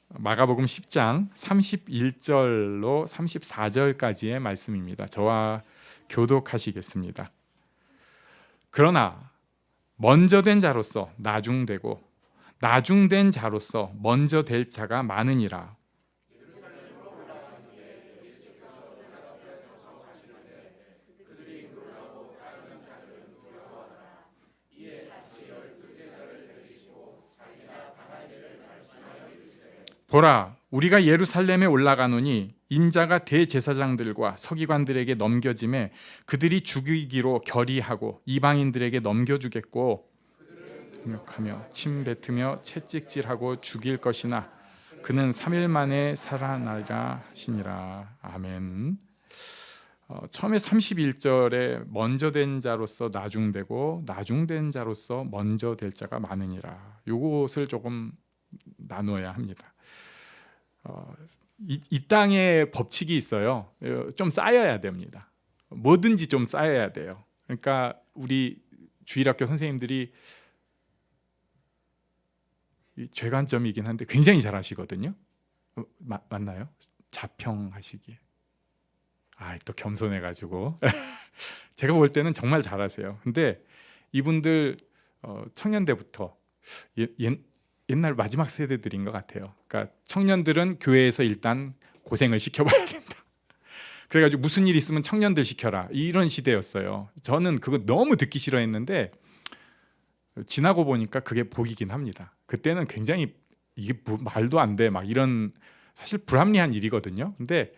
마가복음 10장 31절로 34절까지의 말씀입니다. 저와 교독하시겠습니다. 그러나 먼저 된 자로서 나중되고 나중된 자로서 먼저 될 자가 많으니라. 보라, 우리가 예루살렘에 올라가노니 인자가 대제사장들과 서기관들에게 넘겨짐에 그들이 죽이기로 결의하고 이방인들에게 넘겨주겠고 공격하며 침 뱉으며 채찍질하고 죽일 것이나 그는 3일 만에 살아나리라 하시니라. 아멘. 처음에 31절에 먼저 된 자로서 나중되고 나중된 자로서 먼저 될 자가 많으니라. 이것을 조금 나눠야 합니다. 이 땅에 법칙이 있어요. 좀 쌓여야 됩니다. 뭐든지 좀 쌓여야 돼요. 그러니까 우리 주일학교 선생님들이 죄관점이긴 한데 굉장히 잘하시거든요. 맞나요? 자평하시기에. 또 겸손해가지고 제가 볼 때는 정말 잘하세요. 근데 이분들 청년대부터 옛날 마지막 세대들인 것 같아요. 그러니까 청년들은 교회에서 일단 고생을 시켜봐야 된다. 그래가지고 무슨 일 있으면 청년들 시켜라, 이런 시대였어요. 저는 그거 너무 듣기 싫어했는데 지나고 보니까 그게 복이긴 합니다. 그때는 굉장히 이게 말도 안 돼, 막 이런 사실 불합리한 일이거든요. 근데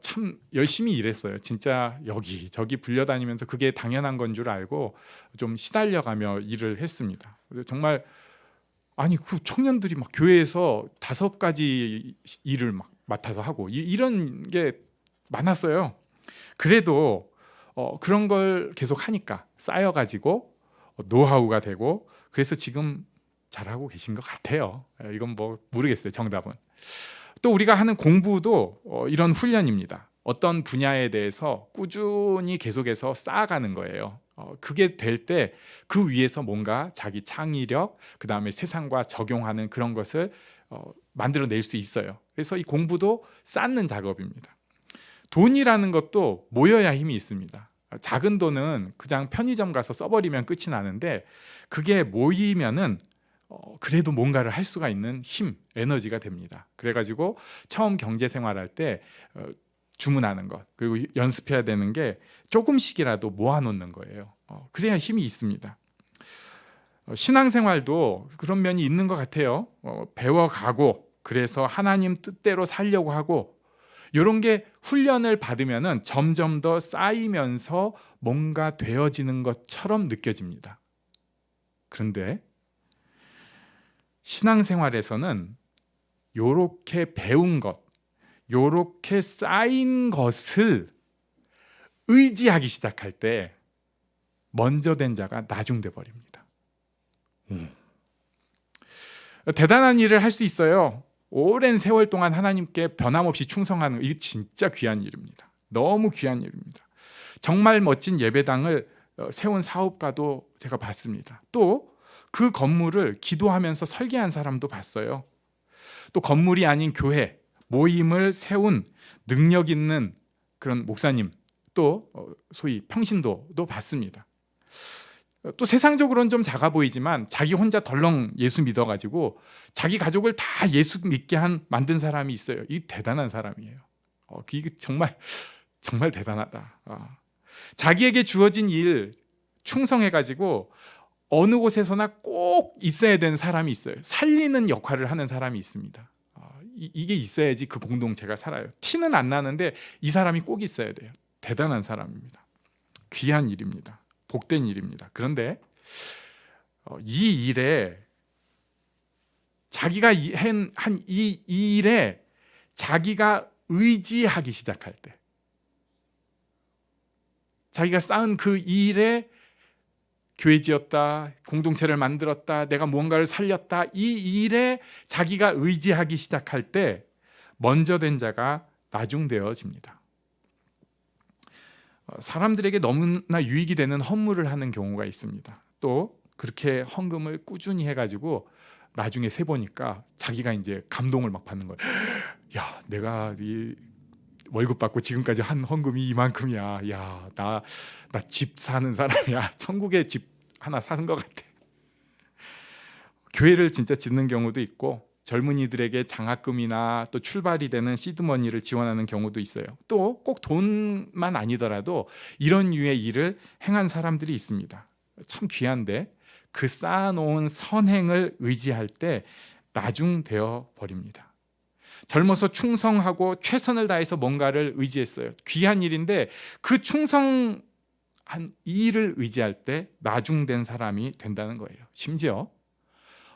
참 열심히 일했어요. 진짜 여기저기 불려다니면서 그게 당연한 건 줄 알고 좀 시달려가며 일을 했습니다. 정말 그 청년들이 막 교회에서 5가지 일을 막 맡아서 하고 이런 게 많았어요. 그래도 그런 걸 계속 하니까 쌓여가지고 노하우가 되고, 그래서 지금 잘하고 계신 것 같아요. 이건 뭐 모르겠어요, 정답은. 또 우리가 하는 공부도 이런 훈련입니다. 어떤 분야에 대해서 꾸준히 계속해서 쌓아가는 거예요. 그게 될 때 그 위에서 뭔가 자기 창의력, 그 다음에 세상과 적용하는 그런 것을 만들어낼 수 있어요. 그래서 이 공부도 쌓는 작업입니다. 돈이라는 것도 모여야 힘이 있습니다. 작은 돈은 그냥 편의점 가서 써버리면 끝이 나는데, 그게 모이면은 그래도 뭔가를 할 수가 있는 힘, 에너지가 됩니다. 그래가지고 처음 경제생활할 때 주문하는 것, 그리고 연습해야 되는 게 조금씩이라도 모아놓는 거예요. 그래야 힘이 있습니다. 신앙생활도 그런 면이 있는 것 같아요. 배워가고, 그래서 하나님 뜻대로 살려고 하고, 이런 게 훈련을 받으면은 점점 더 쌓이면서 뭔가 되어지는 것처럼 느껴집니다. 그런데 신앙생활에서는 요렇게 배운 것, 요렇게 쌓인 것을 의지하기 시작할 때 먼저 된 자가 나중돼 버립니다. 대단한 일을 할 수 있어요. 오랜 세월 동안 하나님께 변함없이 충성하는 거, 이게 진짜 귀한 일입니다. 너무 귀한 일입니다. 정말 멋진 예배당을 세운 사업가도 제가 봤습니다. 또 그 건물을 기도하면서 설계한 사람도 봤어요. 또 건물이 아닌 교회, 모임을 세운 능력 있는 그런 목사님, 또 소위 평신도도 봤습니다. 또 세상적으로는 좀 작아 보이지만 자기 혼자 덜렁 예수 믿어가지고 자기 가족을 다 예수 믿게 만든 사람이 있어요. 이 대단한 사람이에요. 이게 정말 대단하다. 자기에게 주어진 일 충성해가지고 어느 곳에서나 꼭 있어야 되는 사람이 있어요. 살리는 역할을 하는 사람이 있습니다. 이게 있어야지 그 공동체가 살아요. 티는 안 나는데 이 사람이 꼭 있어야 돼요. 대단한 사람입니다. 귀한 일입니다. 복된 일입니다. 그런데 이 일에 자기가 한 이 일에 자기가 의지하기 시작할 때, 자기가 쌓은 그 일에 교회 지었다, 공동체를 만들었다, 내가 무언가를 살렸다, 이 일에 자기가 의지하기 시작할 때 먼저 된 자가 나중되어집니다. 사람들에게 너무나 유익이 되는 헌물을 하는 경우가 있습니다. 또 그렇게 헌금을 꾸준히 해가지고 나중에 세 보니까 자기가 이제 감동을 막 받는 거예요. 야, 내가 이 월급 받고 지금까지 한 헌금이 이만큼이야. 야, 나 집 사는 사람이야. 천국에 집 하나 사는 것 같아. 교회를 진짜 짓는 경우도 있고, 젊은이들에게 장학금이나 또 출발이 되는 시드머니를 지원하는 경우도 있어요. 또 꼭 돈만 아니더라도 이런 류의 일을 행한 사람들이 있습니다. 참 귀한데 그 쌓아놓은 선행을 의지할 때 나중되어 버립니다. 젊어서 충성하고 최선을 다해서 뭔가를 의지했어요. 귀한 일인데 그 충성한 이 일을 의지할 때 나중된 사람이 된다는 거예요. 심지어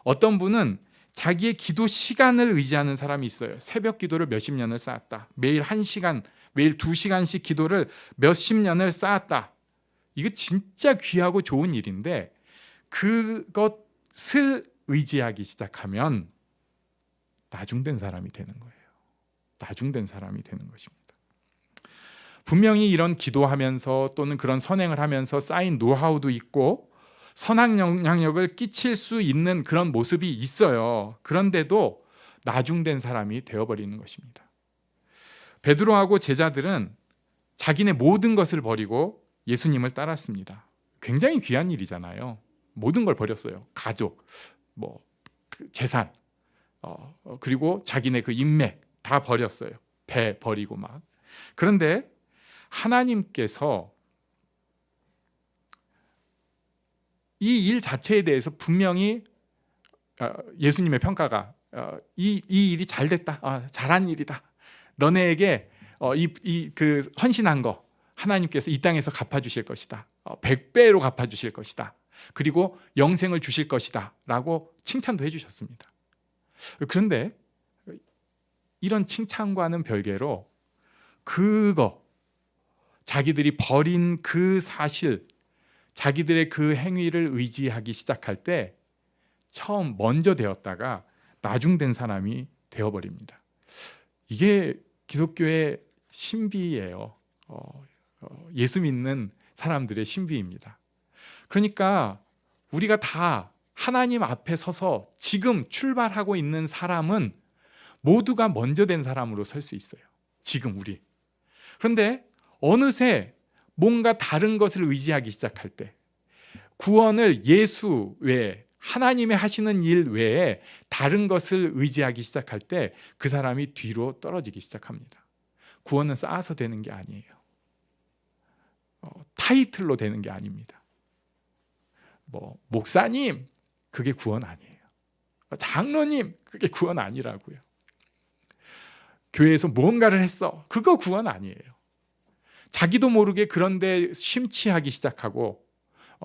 어떤 분은 자기의 기도 시간을 의지하는 사람이 있어요. 새벽 기도를 몇십 년을 쌓았다. 매일 1시간, 매일 2시간씩 기도를 몇십 년을 쌓았다. 이거 진짜 귀하고 좋은 일인데 그것을 의지하기 시작하면 나중된 사람이 되는 거예요. 나중된 사람이 되는 것입니다. 분명히 이런 기도하면서 또는 그런 선행을 하면서 쌓인 노하우도 있고 선한 영향력을 끼칠 수 있는 그런 모습이 있어요. 그런데도 나중된 사람이 되어버리는 것입니다. 베드로하고 제자들은 자기네 모든 것을 버리고 예수님을 따랐습니다. 굉장히 귀한 일이잖아요. 모든 걸 버렸어요. 가족, 재산, 그리고 자기네 그 인맥 다 버렸어요. 배 버리고 막. 그런데 하나님께서 이 일 자체에 대해서 분명히 예수님의 평가가 이 일이 잘 됐다, 잘한 일이다. 너네에게 그 헌신한 거 하나님께서 이 땅에서 갚아주실 것이다. 100배로 갚아주실 것이다. 그리고 영생을 주실 것이다 라고 칭찬도 해주셨습니다. 그런데 이런 칭찬과는 별개로 자기들이 버린 그 사실, 자기들의 그 행위를 의지하기 시작할 때 처음 먼저 되었다가 나중된 사람이 되어버립니다. 이게 기독교의 신비예요. 예수 믿는 사람들의 신비입니다. 그러니까 우리가 다 하나님 앞에 서서 지금 출발하고 있는 사람은 모두가 먼저 된 사람으로 설 수 있어요. 지금 우리. 그런데 어느새 뭔가 다른 것을 의지하기 시작할 때, 구원을 예수 외에, 하나님의 하시는 일 외에 다른 것을 의지하기 시작할 때 그 사람이 뒤로 떨어지기 시작합니다. 구원은 쌓아서 되는 게 아니에요. 타이틀로 되는 게 아닙니다. 목사님, 그게 구원 아니에요. 장로님, 그게 구원 아니라고요. 교회에서 무언가를 했어, 그거 구원 아니에요. 자기도 모르게 그런데 심취하기 시작하고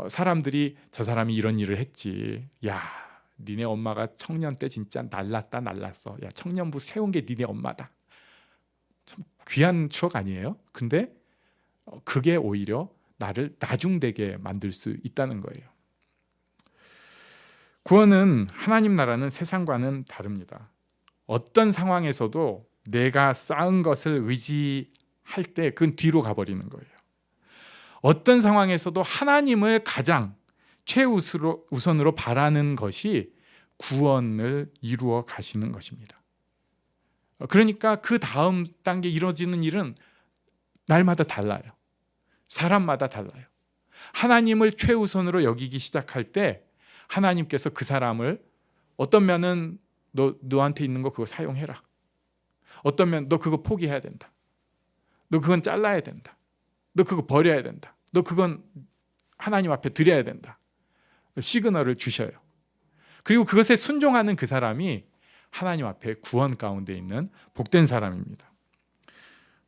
사람들이 저 사람이 이런 일을 했지, 야 니네 엄마가 청년 때 진짜 날랐어, 야 청년부 세운 게 니네 엄마다. 참 귀한 추억 아니에요? 근데 그게 오히려 나를 나중되게 만들 수 있다는 거예요. 구원은, 하나님 나라는 세상과는 다릅니다. 어떤 상황에서도 내가 쌓은 것을 의지할 때 그건 뒤로 가버리는 거예요. 어떤 상황에서도 하나님을 가장 최우선으로 바라는 것이 구원을 이루어 가시는 것입니다. 그러니까 그 다음 단계 이루어지는 일은 날마다 달라요. 사람마다 달라요. 하나님을 최우선으로 여기기 시작할 때 하나님께서 그 사람을, 어떤 면은 너한테 있는 거 그거 사용해라, 어떤 면 너 그거 포기해야 된다, 너 그건 잘라야 된다, 너 그거 버려야 된다, 너 그건 하나님 앞에 드려야 된다, 시그널을 주셔요. 그리고 그것에 순종하는 그 사람이 하나님 앞에 구원 가운데 있는 복된 사람입니다.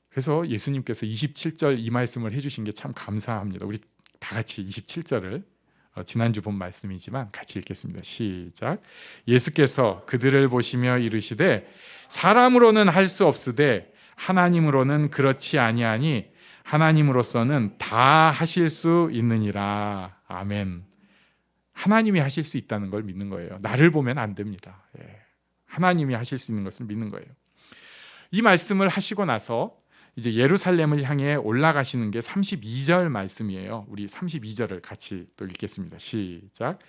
그래서 예수님께서 27절 이 말씀을 해주신 게 참 감사합니다. 우리 다 같이 27절을 지난주 본 말씀이지만 같이 읽겠습니다. 시작. 예수께서 그들을 보시며 이르시되 사람으로는 할 수 없으되 하나님으로는 그렇지 아니하니 하나님으로서는 다 하실 수 있느니라. 아멘. 하나님이 하실 수 있다는 걸 믿는 거예요. 나를 보면 안 됩니다. 하나님이 하실 수 있는 것을 믿는 거예요. 이 말씀을 하시고 나서 이제 예루살렘을 향해 올라가시는 게 32절 말씀이에요. 우리 32절을 같이 또 읽겠습니다. 시작.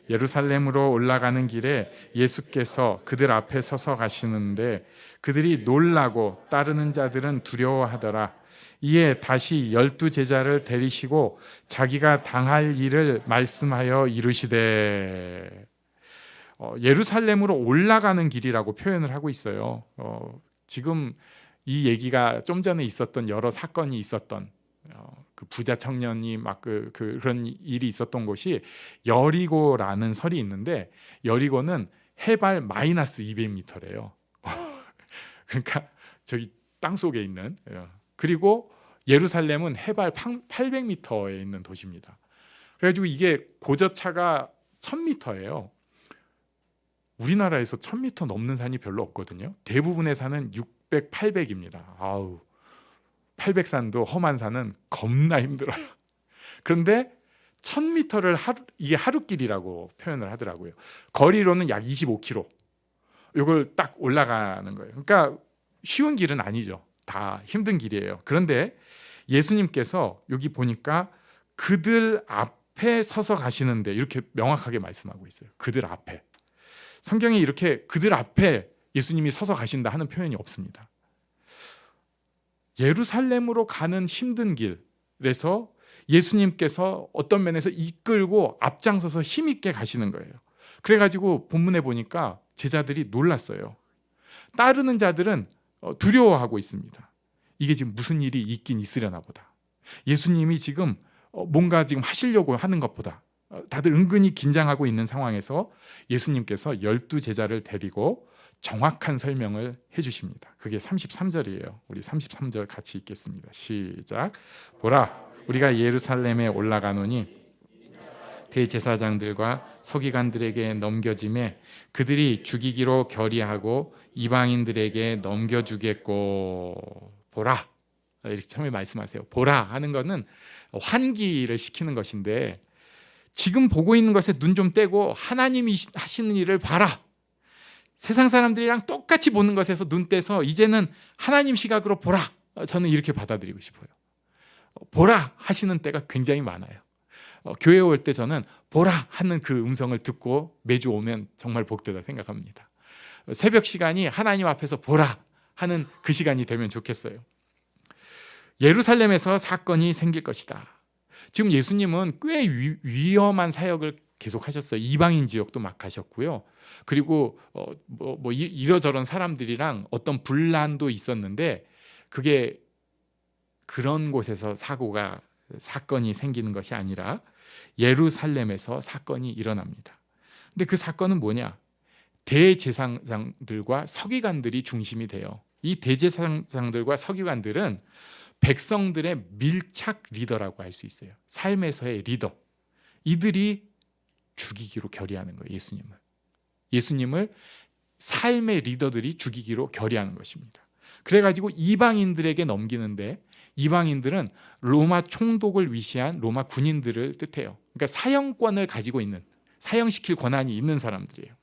예루살렘으로 올라가는 길에 예수께서 그들 앞에 서서 가시는데 그들이 놀라고 따르는 자들은 두려워하더라. 이에 다시 12제자를 데리시고 자기가 당할 일을 말씀하여 이르시되, 예루살렘으로 올라가는 길이라고 표현을 하고 있어요. 지금 이 얘기가 좀 전에 있었던 여러 사건이 있었던 그 부자 청년이 막 그런 일이 있었던 곳이 여리고라는 설이 있는데, 여리고는 해발 마이너스 200m래요. 그러니까 저기 땅 속에 있는, 그리고 예루살렘은 해발 800m에 있는 도시입니다. 그래가지고 이게 고저차가 1000m예요. 우리나라에서 1000m 넘는 산이 별로 없거든요. 대부분의 산은 600, 800입니다. 아우, 800산도 험한 산은 겁나 힘들어요. 그런데 1000m를 이게 하루길이라고 표현을 하더라고요. 거리로는 약 25km. 이걸 딱 올라가는 거예요. 그러니까 쉬운 길은 아니죠. 다 힘든 길이에요. 그런데 예수님께서 여기 보니까 그들 앞에 서서 가시는데 이렇게 명확하게 말씀하고 있어요. 그들 앞에. 성경에 이렇게 그들 앞에 예수님이 서서 가신다 하는 표현이 없습니다. 예루살렘으로 가는 힘든 길에서 예수님께서 어떤 면에서 이끌고 앞장서서 힘있게 가시는 거예요. 그래가지고 본문에 보니까 제자들이 놀랐어요. 따르는 자들은 두려워하고 있습니다. 이게 지금 무슨 일이 있긴 있으려나 보다. 예수님이 지금 뭔가 지금 하시려고 하는 것보다 다들 은근히 긴장하고 있는 상황에서 예수님께서 12제자를 데리고 정확한 설명을 해주십니다. 그게 33절이에요. 우리 33절 같이 읽겠습니다. 시작. 보라, 우리가 예루살렘에 올라가노니 대제사장들과 서기관들에게 넘겨짐에 그들이 죽이기로 결의하고 이방인들에게 넘겨주겠고. 보라, 이렇게 처음에 말씀하세요. 보라 하는 것은 환기를 시키는 것인데, 지금 보고 있는 것에 눈 좀 떼고 하나님이 하시는 일을 봐라. 세상 사람들이랑 똑같이 보는 것에서 눈 떼서 이제는 하나님 시각으로 보라. 저는 이렇게 받아들이고 싶어요. 보라 하시는 때가 굉장히 많아요. 교회에 올 때 저는 보라 하는 그 음성을 듣고 매주 오면 정말 복되다 생각합니다. 새벽 시간이 하나님 앞에서 보라 하는 그 시간이 되면 좋겠어요. 예루살렘에서 사건이 생길 것이다. 지금 예수님은 꽤 위험한 사역을 계속 하셨어요. 이방인 지역도 막 가셨고요. 그리고 이러저런 사람들이랑 어떤 분란도 있었는데, 그게 그런 곳에서 사건이 생기는 것이 아니라 예루살렘에서 사건이 일어납니다. 근데 그 사건은 뭐냐? 대제사장들과 서기관들이 중심이 돼요. 이 대제사장들과 서기관들은 백성들의 밀착 리더라고 할 수 있어요. 삶에서의 리더. 이들이 죽이기로 결의하는 거예요. 예수님을 삶의 리더들이 죽이기로 결의하는 것입니다. 그래가지고 이방인들에게 넘기는데, 이방인들은 로마 총독을 위시한 로마 군인들을 뜻해요. 그러니까 사형권을 가지고 있는, 사형시킬 권한이 있는 사람들이에요.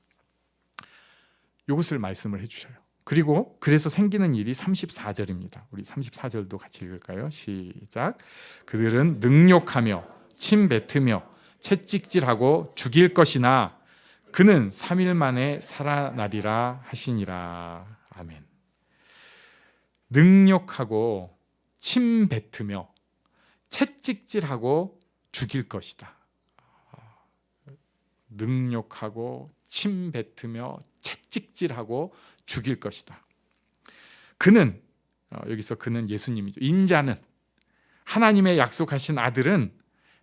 이것을 말씀을 해주셔요. 그리고 그래서 생기는 일이 34절입니다. 우리 34절도 같이 읽을까요? 시작. 그들은 능욕하며 침뱉으며 채찍질하고 죽일 것이나 그는 3일 만에 살아나리라 하시니라. 아멘. 능욕하고 침뱉으며 채찍질하고 죽일 것이다. 능욕하고 침뱉으며 채찍질하고 죽일 것이다. 그는, 여기서 그는 예수님이죠. 인자는, 하나님의 약속하신 아들은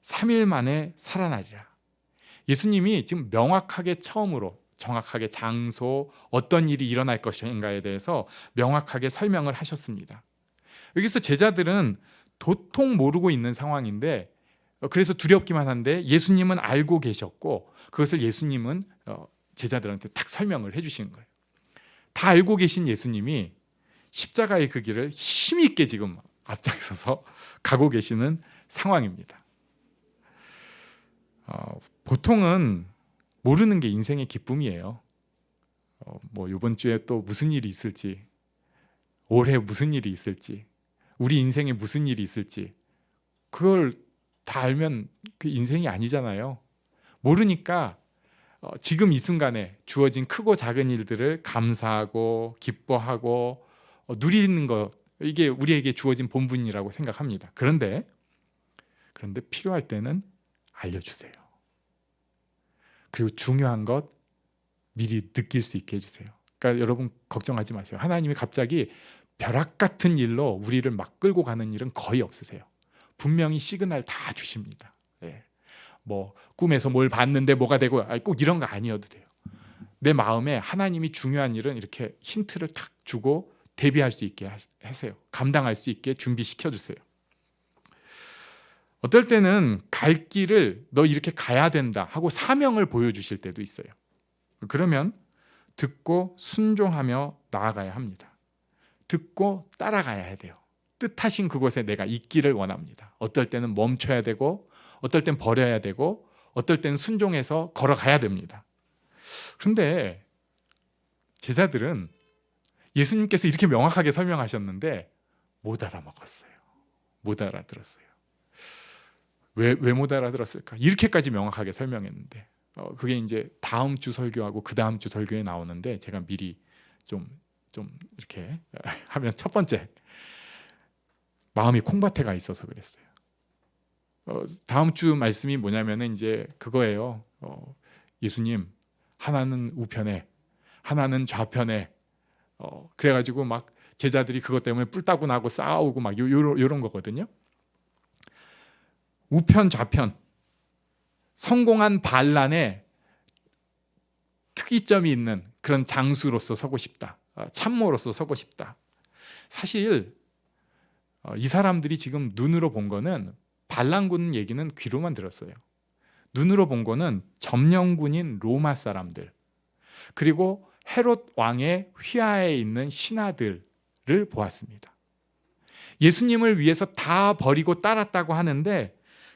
3일 만에 살아나리라. 예수님이 지금 명확하게 처음으로 정확하게 장소, 어떤 일이 일어날 것인가에 대해서 명확하게 설명을 하셨습니다. 여기서 제자들은 도통 모르고 있는 상황인데, 그래서 두렵기만 한데 예수님은 알고 계셨고, 그것을 예수님은 제자들한테 딱 설명을 해주시는 거예요. 다 알고 계신 예수님이 십자가의 그 길을 힘있게 지금 앞장서서 가고 계시는 상황입니다. 보통은 모르는 게 인생의 기쁨이에요. 이번 주에 또 무슨 일이 있을지, 올해 무슨 일이 있을지, 우리 인생에 무슨 일이 있을지 그걸 다 알면 그 인생이 아니잖아요. 모르니까 지금 이 순간에 주어진 크고 작은 일들을 감사하고 기뻐하고 누리는 것, 이게 우리에게 주어진 본분이라고 생각합니다. 그런데 필요할 때는 알려주세요. 그리고 중요한 것 미리 느낄 수 있게 해주세요. 그러니까 여러분 걱정하지 마세요. 하나님이 갑자기 벼락 같은 일로 우리를 막 끌고 가는 일은 거의 없으세요. 분명히 시그널 다 주십니다. 예. 뭐 꿈에서 뭘 봤는데 뭐가 되고 꼭 이런 거 아니어도 돼요. 내 마음에 하나님이 중요한 일은 이렇게 힌트를 탁 주고 대비할 수 있게 하세요. 감당할 수 있게 준비시켜 주세요. 어떨 때는 갈 길을 너 이렇게 가야 된다 하고 사명을 보여주실 때도 있어요. 그러면 듣고 순종하며 나아가야 합니다. 듣고 따라가야 돼요. 뜻하신 그곳에 내가 있기를 원합니다. 어떨 때는 멈춰야 되고 어떨 땐 버려야 되고 어떨 때는 순종해서 걸어가야 됩니다. 그런데 제자들은 예수님께서 이렇게 명확하게 설명하셨는데 못 알아먹었어요. 못 알아들었어요. 왜 못 알아들었을까? 이렇게까지 명확하게 설명했는데 그게 이제 다음 주 설교하고 그 다음 주 설교에 나오는데 제가 미리 좀 이렇게 하면 첫 번째 마음이 콩밭에 가 있어서 그랬어요. 다음 주 말씀이 뭐냐면은 이제 그거예요. 예수님 하나는 우편에 하나는 좌편에 그래가지고 막 제자들이 그것 때문에 뿔따구 나고 싸우고 막 요런 거거든요. 우편 좌편 성공한 반란에 특이점이 있는 그런 장수로서 서고 싶다. 참모로서 서고 싶다. 사실 이 사람들이 지금 눈으로 본 거는 반란군 얘기는 귀로만 들었어요. 눈으로 본 거는 점령군인 로마 사람들 그리고 헤롯 왕의 휘하에 있는 신하들을 보았습니다. 예수님을 위해서 다 버리고 따랐다고 하는데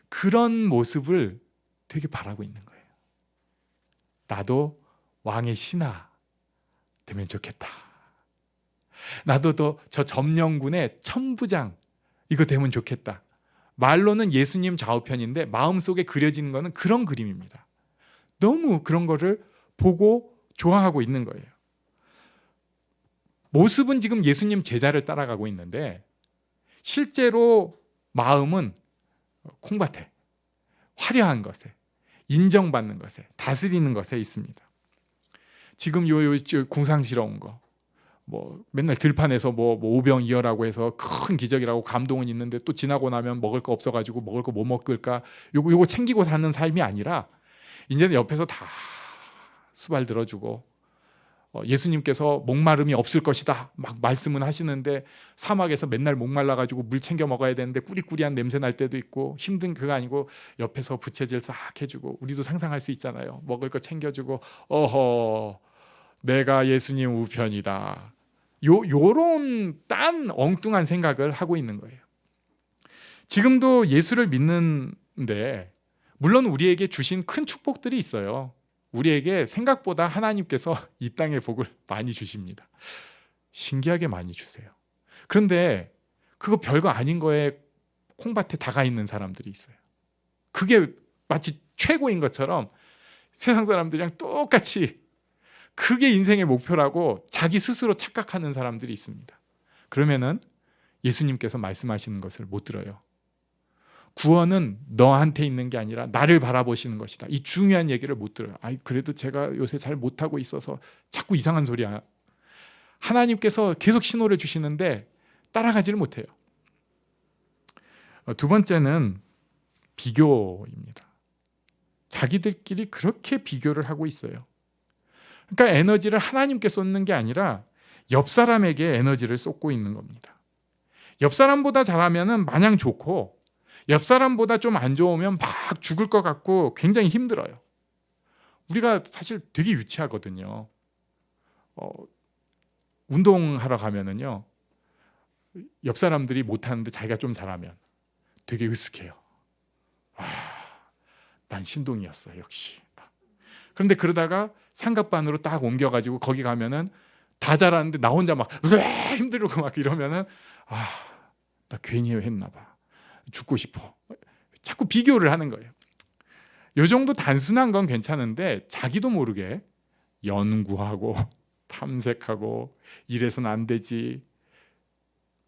그런 모습을 되게 바라고 있는 거예요. 나도 왕의 신하 되면 좋겠다. 나도 저 점령군의 천부장 이거 되면 좋겠다. 말로는 예수님 좌우편인데 마음속에 그려지는 거는 그런 그림입니다. 너무 그런 거를 보고 좋아하고 있는 거예요. 모습은 지금 예수님 제자를 따라가고 있는데 실제로 마음은 콩밭에 화려한 것에 인정받는 것에 다스리는 것에 있습니다. 지금 요 궁상스러운 거 뭐 맨날 들판에서 뭐 오병이어라고 해서 큰 기적이라고 감동은 있는데 또 지나고 나면 먹을 거 없어가지고 먹을 거 뭐 먹을까 요거 챙기고 사는 삶이 아니라 이제는 옆에서 다 수발 들어주고 예수님께서 목마름이 없을 것이다 막 말씀은 하시는데 사막에서 맨날 목말라가지고 물 챙겨 먹어야 되는데 꾸리꾸리한 냄새 날 때도 있고 힘든 그거 아니고 옆에서 부채질 싹 해주고 우리도 상상할 수 있잖아요. 먹을 거 챙겨주고 어허 내가 예수님 우편이다. 요런 딴 엉뚱한 생각을 하고 있는 거예요. 지금도 예수를 믿는데 물론 우리에게 주신 큰 축복들이 있어요. 우리에게 생각보다 하나님께서 이 땅의 복을 많이 주십니다. 신기하게 많이 주세요. 그런데 그거 별거 아닌 거에 콩밭에 다가 있는 사람들이 있어요. 그게 마치 최고인 것처럼 세상 사람들이랑 똑같이 그게 인생의 목표라고 자기 스스로 착각하는 사람들이 있습니다. 그러면은 예수님께서 말씀하시는 것을 못 들어요. 구원은 너한테 있는 게 아니라 나를 바라보시는 것이다. 이 중요한 얘기를 못 들어요. 그래도 제가 요새 잘 못하고 있어서 자꾸 이상한 소리야. 하나님께서 계속 신호를 주시는데 따라가지를 못해요. 두 번째는 비교입니다. 자기들끼리 그렇게 비교를 하고 있어요. 그러니까 에너지를 하나님께 쏟는 게 아니라 옆 사람에게 에너지를 쏟고 있는 겁니다. 옆 사람보다 잘하면 마냥 좋고 옆 사람보다 좀 안 좋으면 막 죽을 것 같고 굉장히 힘들어요. 우리가 사실 되게 유치하거든요. 운동하러 가면은요, 옆 사람들이 못하는데 자기가 좀 잘하면 되게 으쓱해요. 난 신동이었어 역시. 그런데 그러다가 삼각반으로 딱 옮겨가지고 거기 가면은 다 잘하는데 나 혼자 막 힘들고 막 이러면은 나 괜히 했나 봐. 죽고 싶어. 자꾸 비교를 하는 거예요. 이 정도 단순한 건 괜찮은데 자기도 모르게 연구하고 탐색하고 이래서는 안 되지.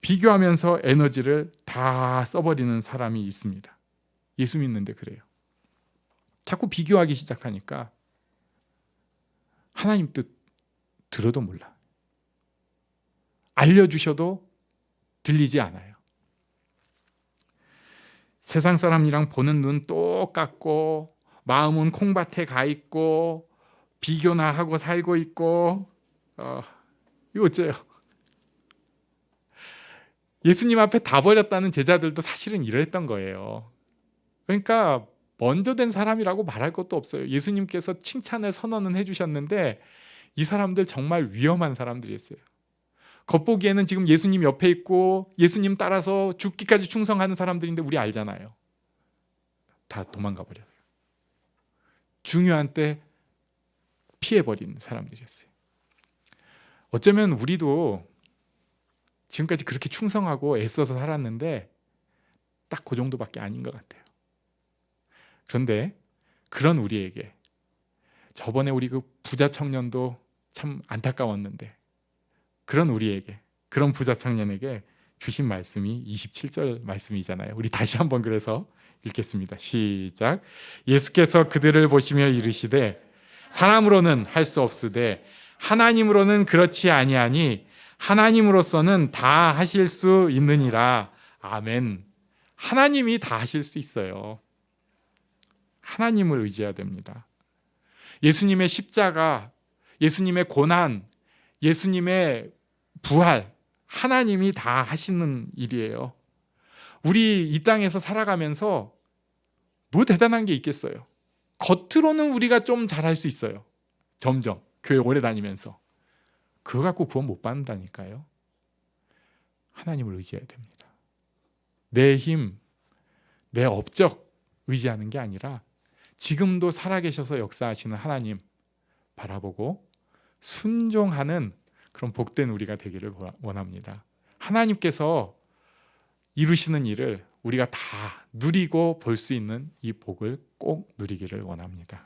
비교하면서 에너지를 다 써버리는 사람이 있습니다. 예수 믿는데 그래요. 자꾸 비교하기 시작하니까 하나님 뜻 들어도 몰라. 알려주셔도 들리지 않아요. 세상 사람이랑 보는 눈 똑같고 마음은 콩밭에 가 있고 비교나 하고 살고 있고 이거 어째요? 예수님 앞에 다 버렸다는 제자들도 사실은 이랬던 거예요. 그러니까 먼저 된 사람이라고 말할 것도 없어요. 예수님께서 칭찬을 선언은 해주셨는데 이 사람들 정말 위험한 사람들이었어요. 겉보기에는 지금 예수님 옆에 있고 예수님 따라서 죽기까지 충성하는 사람들인데 우리 알잖아요. 다 도망가 버려요. 중요한 때 피해버리는 사람들이었어요. 어쩌면 우리도 지금까지 그렇게 충성하고 애써서 살았는데 딱 그 정도밖에 아닌 것 같아요. 그런데 그런 우리에게 저번에 우리 그 부자 청년도 참 안타까웠는데 그런 우리에게, 그런 부자 청년에게 주신 말씀이 27절 말씀이잖아요. 우리 다시 한번 그래서 읽겠습니다. 시작. 예수께서 그들을 보시며 이르시되 사람으로는 할 수 없으되 하나님으로는 그렇지 아니하니 하나님으로서는 다 하실 수 있느니라. 아멘. 하나님이 다 하실 수 있어요. 하나님을 의지해야 됩니다. 예수님의 십자가, 예수님의 고난, 예수님의 부활, 하나님이 다 하시는 일이에요. 우리 이 땅에서 살아가면서 뭐 대단한 게 있겠어요? 겉으로는 우리가 좀 잘할 수 있어요. 점점 교회 오래 다니면서. 그거 갖고 구원 못 받는다니까요. 하나님을 의지해야 됩니다. 내 힘, 내 업적 의지하는 게 아니라 지금도 살아계셔서 역사하시는 하나님 바라보고 순종하는 그런 복된 우리가 되기를 원합니다. 하나님께서 이루시는 일을 우리가 다 누리고 볼 수 있는 이 복을 꼭 누리기를 원합니다.